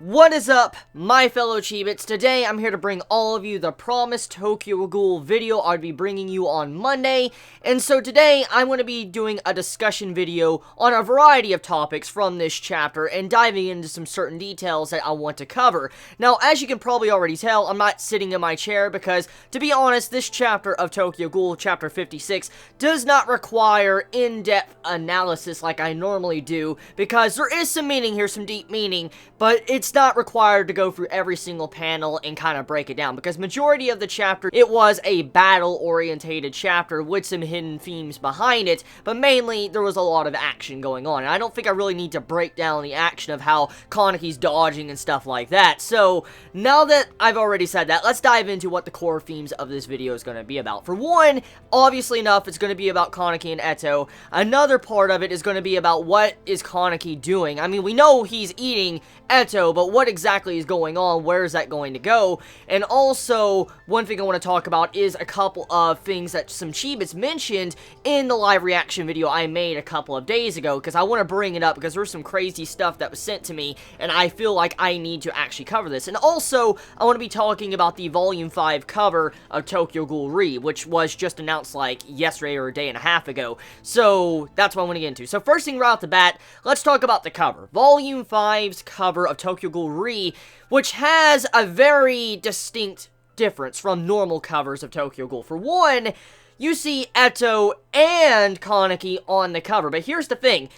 What is up, my fellow Chibits? Today I'm here to bring all of you the promised Tokyo Ghoul video I'll be bringing you on Monday. And so today I'm going to be doing a discussion video on a variety of topics from this chapter and diving into some certain details that I want to cover. Now, as you can probably already tell, I'm not sitting in my chair because, to be honest, this chapter of Tokyo Ghoul, chapter 56, does not require in-depth analysis like I normally do, because there is some meaning here, some deep meaning, but it's not required to go through every single panel and kind of break it down, because majority of the chapter, it was a battle-orientated chapter with some hidden themes behind it, but mainly there was a lot of action going on, and I don't think I really need to break down the action of how Kaneki's dodging and stuff like that. So, now that I've already said that, let's dive into what the core themes of this video is going to be about. For one, obviously enough, it's going to be about Kaneki and Eto. Another part of it is going to be about what is Kaneki doing. I mean, we know he's eating Eto, but what exactly is going on? Where is that going to go? And also, one thing I want to talk about is a couple of things that some Chibits mentioned in the live reaction video I made a couple of days ago, because I want to bring it up because there's some crazy stuff that was sent to me, and I feel like I need to actually cover this. And also, I want to be talking about the Volume 5 cover of Tokyo Ghoul Re, which was just announced like yesterday or a day and a half ago. So, that's what I want to get into. So, first thing right off the bat, let's talk about the cover. Volume 5's cover of Tokyo Ghoul Re, which has a very distinct difference from normal covers of Tokyo Ghoul. For one, you see Eto and Kaneki on the cover, but here's the thing.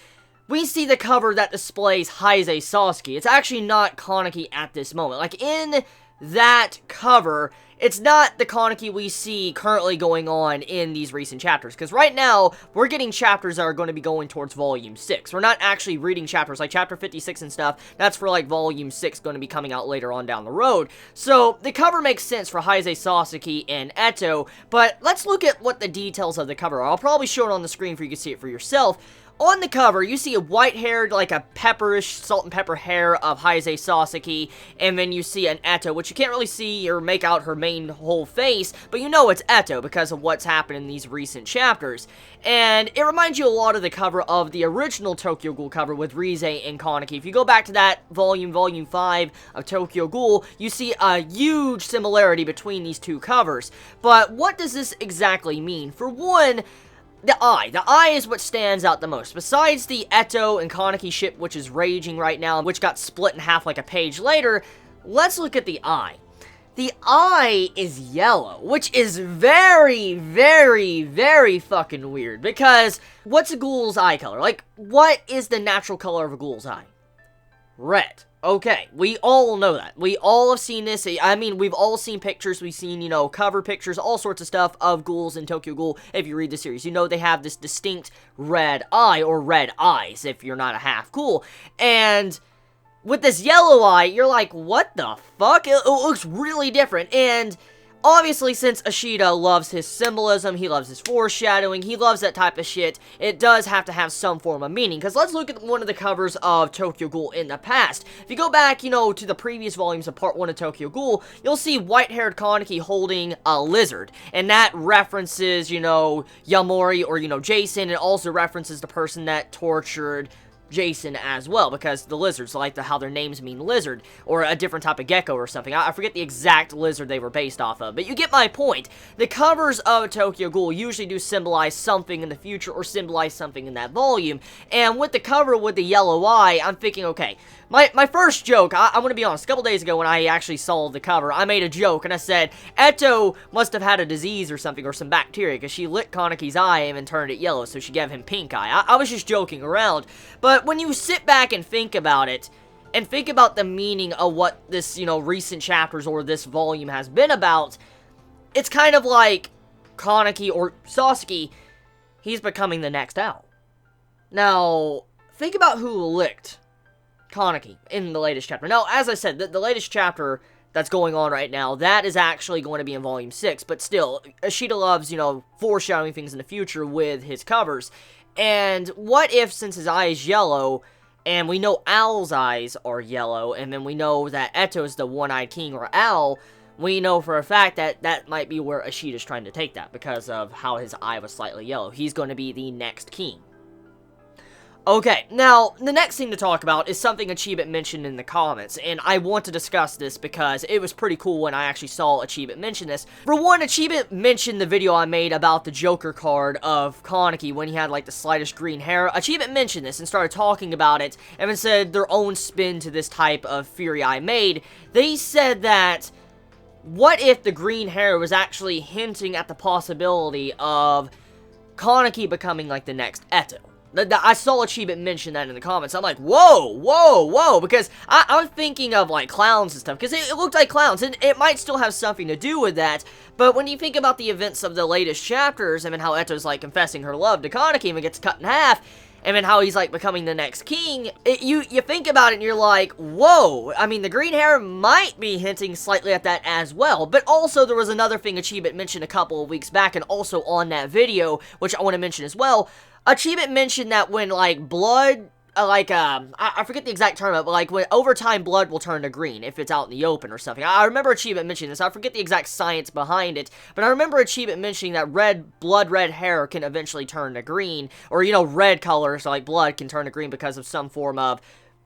We see the cover that displays Heisei Sasuke. It's actually not Kaneki at this moment. Like, in that cover, it's not the Kaneki we see currently going on in these recent chapters, because right now, we're getting chapters that are going to be going towards Volume 6. We're not actually reading chapters like Chapter 56 and stuff. That's for, like, Volume 6 going to be coming out later on down the road. So, the cover makes sense for Heisei Sasuke and Eto, but let's look at what the details of the cover are. I'll probably show it on the screen for you to see it for yourself. On the cover, you see a white-haired, like a pepperish, salt and pepper hair of Heisei Sasuke, and then you see an Eto, which you can't really see or make out her main whole face, but you know it's Eto because of what's happened in these recent chapters. And it reminds you a lot of the cover of the original Tokyo Ghoul cover with Rize and Kaneki. If you go back to that volume 5 of Tokyo Ghoul, you see a huge similarity between these two covers. But what does this exactly mean? For one, the eye. The eye is what stands out the most. Besides the Eto and Kaneki ship, which is raging right now, which got split in half like a page later, let's look at the eye. The eye is yellow, which is very, very, very fucking weird, because what's a ghoul's eye color? Like, what is the natural color of a ghoul's eye? Red. Okay, we all know that. We all have seen this. I mean, we've all seen pictures. We've seen, you know, cover pictures, all sorts of stuff of ghouls in Tokyo Ghoul. If you read the series, you know they have this distinct red eye, or red eyes, if you're not a half ghoul. And with this yellow eye, you're like, what the fuck? It looks really different. And obviously, since Ishida loves his symbolism, he loves his foreshadowing, he loves that type of shit, it does have to have some form of meaning. Because let's look at one of the covers of Tokyo Ghoul in the past. If you go back, you know, to the previous volumes of Part 1 of Tokyo Ghoul, you'll see white-haired Kaneki holding a lizard. And that references, you know, Yamori or, you know, Jason. It also references the person that tortured Jason as well, because the lizards, like how their names mean lizard, or a different type of gecko or something. I forget the exact lizard they were based off of, but you get my point. The covers of Tokyo Ghoul usually do symbolize something in the future, or symbolize something in that volume, and with the cover with the yellow eye, I'm thinking, okay, my first joke, I'm gonna be honest, a couple days ago when I actually saw the cover, I made a joke, and I said, Eto must have had a disease or something, or some bacteria, because she lit Kaneki's eye and turned it yellow, so she gave him pink eye. I was just joking around, but when you sit back and think about it, and think about the meaning of what this, you know, recent chapters or this volume has been about, it's kind of like Kaneki, or Sasuke, he's becoming the next owl. Now, think about who licked Kaneki in the latest chapter. Now, as I said, the latest chapter that's going on right now, that is actually going to be in Volume 6, but still, Ishida loves, you know, foreshadowing things in the future with his covers. And what if, since his eye is yellow, and we know Owl's eyes are yellow, and then we know that Eto is the one-eyed king, or Owl, we know for a fact that that might be where Ishida's trying to take that, because of how his eye was slightly yellow. He's going to be the next king. Okay, now, the next thing to talk about is something Chibi mentioned in the comments, and I want to discuss this because it was pretty cool when I actually saw Chibi mention this. For one, Chibi mentioned the video I made about the Joker card of Kaneki when he had, like, the slightest green hair. Chibi mentioned this and started talking about it, and then said their own spin to this type of theory I made. They said that, what if the green hair was actually hinting at the possibility of Kaneki becoming, like, the next Eto? I saw Chibi mention that in the comments. I'm like, whoa, whoa, whoa, because I'm thinking of, like, clowns and stuff, because it looked like clowns, and it might still have something to do with that, but when you think about the events of the latest chapters, and then how Eto's, like, confessing her love to Kaneki and gets cut in half, and then how he's, like, becoming the next king, you think about it and you're like, whoa, I mean, the green hair might be hinting slightly at that as well, but also there was another thing Chibi mentioned a couple of weeks back, and also on that video, which I want to mention as well. Chibi mentioned that when, like, blood, I forget the exact term, but, like, when over time blood will turn to green if it's out in the open or something. I remember Chibi mentioning this. I forget the exact science behind it, but I remember Chibi mentioning that blood red hair can eventually turn to green, or, you know, red colors, like blood, can turn to green because of some form of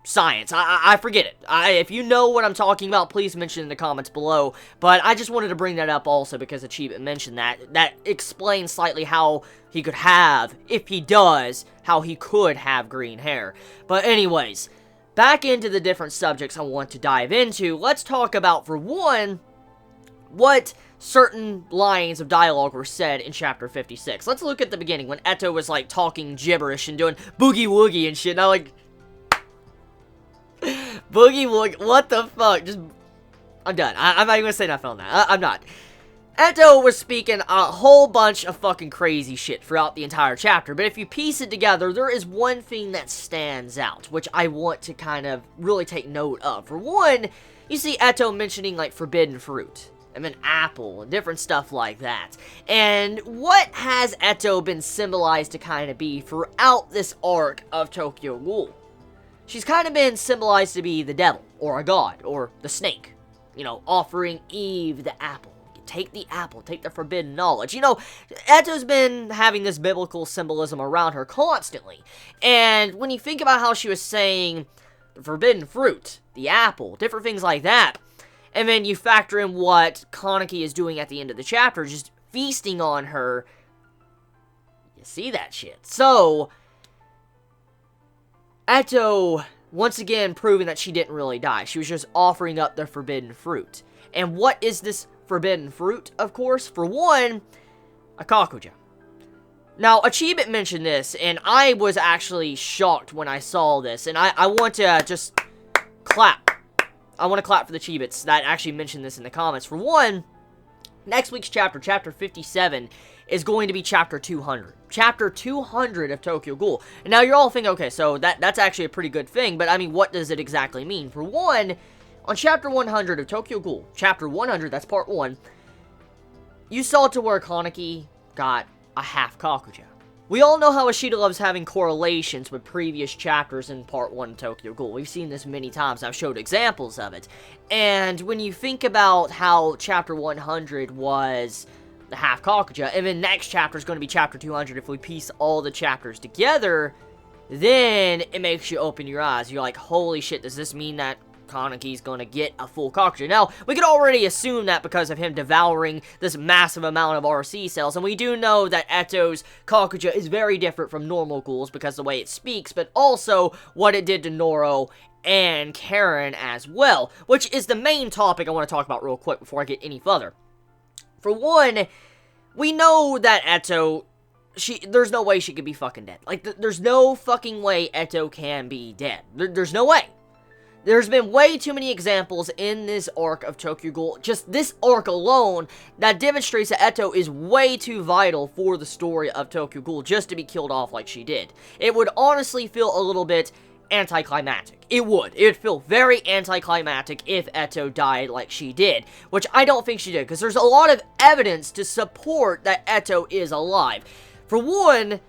science. I forget it. If you know what I'm talking about, please mention in the comments below. But I just wanted to bring that up also because Chibi mentioned that. That explains slightly how he could have, if he does, how he could have green hair. But anyways, back into the different subjects I want to dive into. Let's talk about, for one, what certain lines of dialogue were said in chapter 56. Let's look at the beginning when Eto was, like, talking gibberish and doing boogie woogie and shit. And I, like, boogie woogie, what the fuck? I'm done. I'm not even gonna say nothing on that. I'm not. Eto was speaking a whole bunch of fucking crazy shit throughout the entire chapter, but if you piece it together, there is one thing that stands out, which I want to kind of really take note of. For one, you see Eto mentioning, like, forbidden fruit, and then apple, and different stuff like that. And what has Eto been symbolized to kind of be throughout this arc of Tokyo Ghoul? She's kind of been symbolized to be the devil, or a god, or the snake. You know, offering Eve the apple. Take the apple, take the forbidden knowledge. You know, Eto's been having this biblical symbolism around her constantly. And when you think about how she was saying the forbidden fruit, the apple, different things like that, and then you factor in what Kaneki is doing at the end of the chapter, just feasting on her, you see that shit. So, Eto, once again, proving that she didn't really die. She was just offering up the forbidden fruit. And what is this forbidden fruit, of course? For one, a kakuja. Now, Chibi mentioned this, and I was actually shocked when I saw this, and I want to just clap. I want to clap for the Chibits that actually mentioned this in the comments. For one, next week's chapter, chapter 57, is going to be chapter 200. Chapter 200 of Tokyo Ghoul. And now you're all thinking, okay, so that's actually a pretty good thing, but I mean, what does it exactly mean? For one, on chapter 100 of Tokyo Ghoul, chapter 100, that's part 1, you saw to where Kaneki got a half kakuja. We all know how Ishida loves having correlations with previous chapters in part 1 of Tokyo Ghoul. We've seen this many times. I've showed examples of it. And when you think about how chapter 100 was the half kakuja, and then next chapter is going to be chapter 200, if we piece all the chapters together, then it makes you open your eyes. You're like, holy shit, does this mean that Kaneki's gonna get a full kakuja? Now, we could already assume that because of him devouring this massive amount of RC cells, and we do know that Eto's kakuja is very different from normal ghouls because of the way it speaks, but also what it did to Noro and Karen as well, which is the main topic I want to talk about real quick before I get any further. For one, we know that Eto, there's no way she could be fucking dead. Like, there's no fucking way Eto can be dead. There's no way. There's been way too many examples in this arc of Tokyo Ghoul, just this arc alone, that demonstrates that Eto is way too vital for the story of Tokyo Ghoul just to be killed off like she did. It would honestly feel a little bit anticlimactic. It would. It would feel very anticlimactic if Eto died like she did, which I don't think she did, because there's a lot of evidence to support that Eto is alive. For one,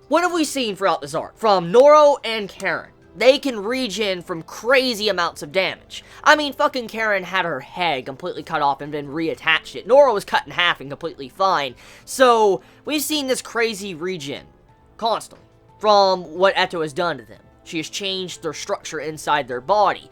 what have we seen throughout this arc? From Noro and Karen. They can regen from crazy amounts of damage. I mean, fucking Karen had her head completely cut off and then reattached it. Nora was cut in half and completely fine. So, we've seen this crazy regen. Constantly. from what Eto has done to them. She has changed their structure inside their body.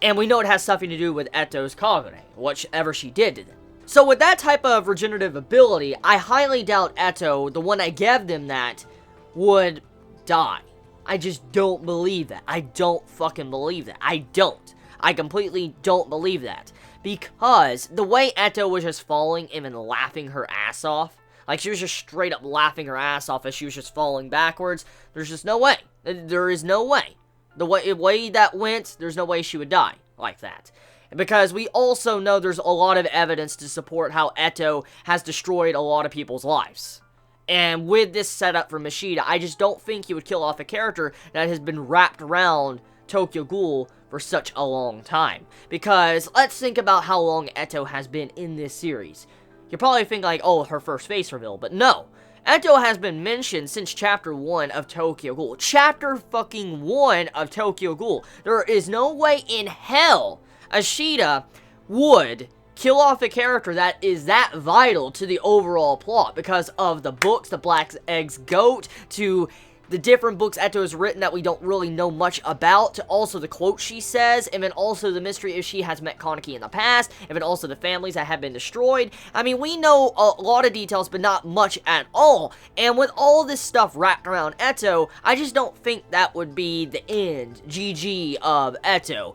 And we know it has something to do with Eto's Kagune, whatever she did to them. So with that type of regenerative ability, I highly doubt Eto, the one that gave them that, would die. I just don't believe that. I don't fucking believe that. I don't. I completely don't believe that. Because the way Eto was just falling and then laughing her ass off, like she was just straight up laughing her ass off as she was just falling backwards, there's just no way. There is no way. The way that went, there's no way she would die like that. Because we also know there's a lot of evidence to support how Eto has destroyed a lot of people's lives. And with this setup for Mashida, I just don't think he would kill off a character that has been wrapped around Tokyo Ghoul for such a long time. Because let's think about how long Eto has been in this series. You probably think like, oh, her first face reveal, but no. Eto has been mentioned since Chapter 1 of Tokyo Ghoul. Chapter fucking 1 of Tokyo Ghoul. There is no way in hell Ashida would kill off a character that is that vital to the overall plot because of the books, the Black Egg's Goat, to the different books Eto has written that we don't really know much about, to also the quote she says, and then also the mystery if she has met Kaneki in the past, and then also the families that have been destroyed. I mean, we know a lot of details, but not much at all, and with all this stuff wrapped around Eto, I just don't think that would be the end, GG, of Eto.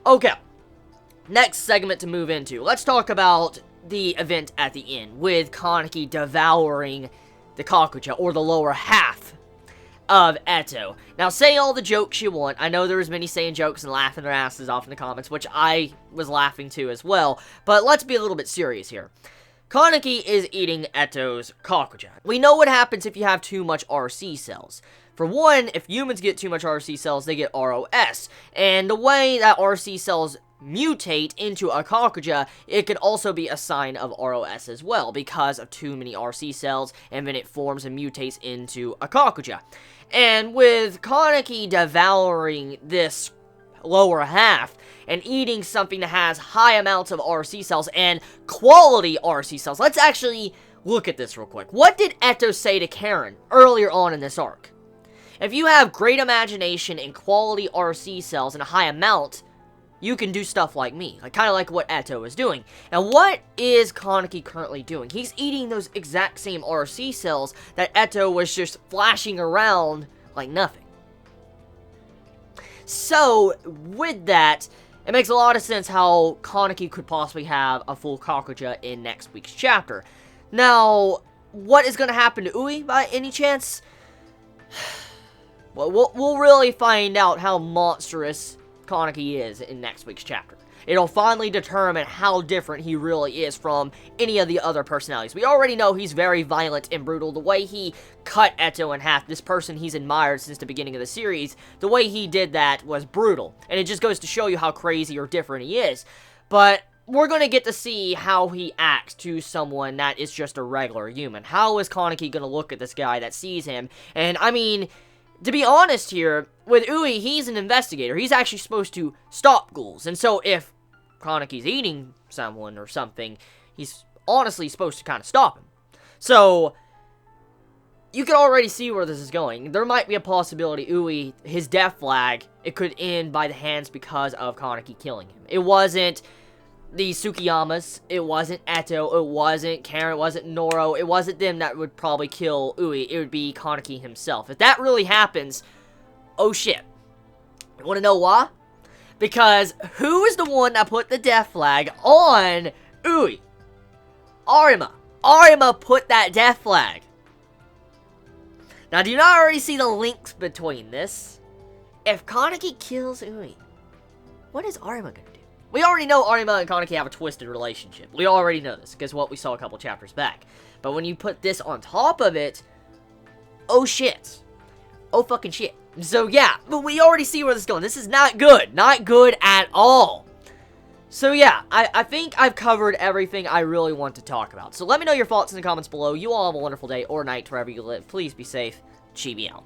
Okay, next segment to move into. Let's talk about the event at the end, with Kaneki devouring the Kakuja, or the lower half of Eto. Now, say all the jokes you want. I know there was many saying jokes and laughing their asses off in the comments, which I was laughing too as well, but let's be a little bit serious here. Kaneki is eating Eto's Kakuja. We know what happens if you have too much RC cells. For one, if humans get too much RC cells, they get ROS, and the way that RC cells mutate into a Kakuja, it could also be a sign of ROS as well, because of too many RC cells, and then it forms and mutates into a Kakuja. And with Kaneki devouring this lower half, and eating something that has high amounts of RC cells, and quality RC cells, let's actually look at this real quick. What did Eto say to Karen earlier on in this arc? If you have great imagination and quality RC cells in a high amount, you can do stuff like me, like kind of like what Eto is doing. Now, what is Kaneki currently doing? He's eating those exact same RC cells that Eto was just flashing around like nothing. So, with that, it makes a lot of sense how Kaneki could possibly have a full Kakuja in next week's chapter. Now, what is going to happen to Ui by any chance? Well, we'll really find out how monstrous Kaneki is in next week's chapter. It'll finally determine how different he really is from any of the other personalities. We already know he's very violent and brutal. The way he cut Eto in half, this person he's admired since the beginning of the series, the way he did that was brutal. And it just goes to show you how crazy or different he is. But we're going to get to see how he acts to someone that is just a regular human. How is Kaneki going to look at this guy that sees him? And, I mean, to be honest here, with Ui, he's an investigator. He's actually supposed to stop ghouls. And so if Kaneki's eating someone or something, he's honestly supposed to kind of stop him. So, you can already see where this is going. There might be a possibility Ui, his death flag, it could end by the hands because of Kaneki killing him. It wasn't the Tsukiyamas, it wasn't Eto, it wasn't Karen, it wasn't Noro, it wasn't them that would probably kill Ui, it would be Kaneki himself. If that really happens, oh shit. You wanna know why? Because who is the one that put the death flag on Ui? Arima. Arima put that death flag. Now, do you not already see the links between this? If Kaneki kills Ui, what is Arima gonna do? We already know Arima and Kaneki have a twisted relationship. We already know this, because what we saw a couple chapters back. But when you put this on top of it, oh shit. Oh fucking shit. So yeah, but we already see where this is going. This is not good. Not good at all. So yeah, I think I've covered everything I really want to talk about. So let me know your thoughts in the comments below. You all have a wonderful day or night wherever you live. Please be safe. Chibi out.